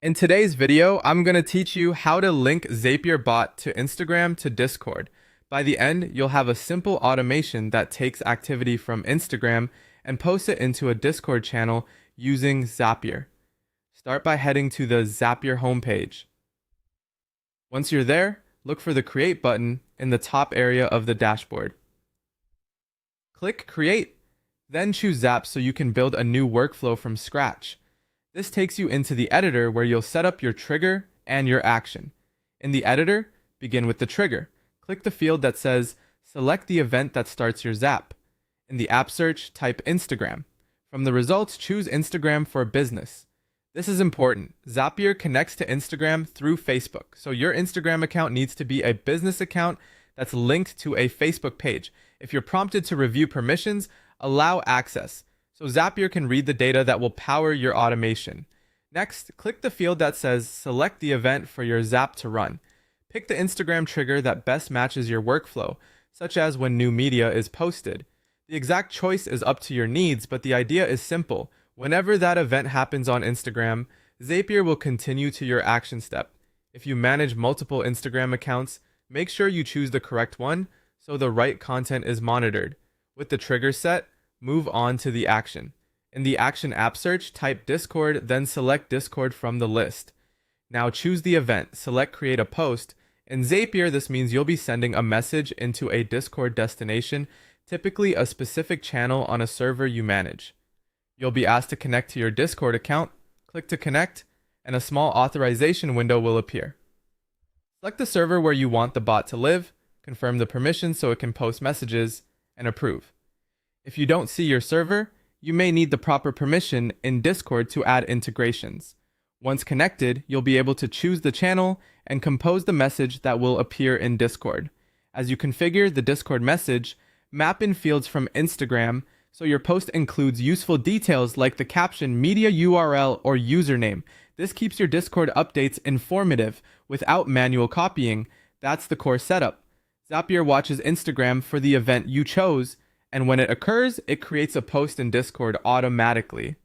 In today's video, I'm going to teach you how to link Zapier bot to Instagram to Discord. By the end, you'll have a simple automation that takes activity from Instagram and posts it into a Discord channel using Zapier. Start by heading to the Zapier homepage. Once you're there, look for the Create button in the top area of the dashboard. Click Create, then choose Zap so you can build a new workflow from scratch. This takes you into the editor where you'll set up your trigger and your action. In the editor, begin with the trigger. Click the field that says select the event that starts your Zap. In the app search, type Instagram. From the results, choose Instagram for business. This is important. Zapier connects to Instagram through Facebook, so your Instagram account needs to be a business account that's linked to a Facebook page. If you're prompted to review permissions, allow access, so Zapier can read the data that will power your automation. Next, click the field that says select the event for your Zap to run. Pick the Instagram trigger that best matches your workflow, such as when new media is posted. The exact choice is up to your needs, but the idea is simple. Whenever that event happens on Instagram, Zapier will continue to your action step. If you manage multiple Instagram accounts, make sure you choose the correct one so the right content is monitored. With the trigger set, move on to the action. In the action app search, type Discord, then select Discord from the list. Now choose the event, select create a post. In Zapier, this means you'll be sending a message into a Discord destination, typically a specific channel on a server you manage. You'll be asked to connect to your Discord account, click to connect, and a small authorization window will appear. Select the server where you want the bot to live, confirm the permissions so it can post messages, and approve. If you don't see your server, you may need the proper permission in Discord to add integrations. Once connected, you'll be able to choose the channel and compose the message that will appear in Discord. As you configure the Discord message, map in fields from Instagram so your post includes useful details like the caption, media URL, or username. This keeps your Discord updates informative without manual copying. That's the core setup. Zapier watches Instagram for the event you chose, and when it occurs, it creates a post in Discord automatically.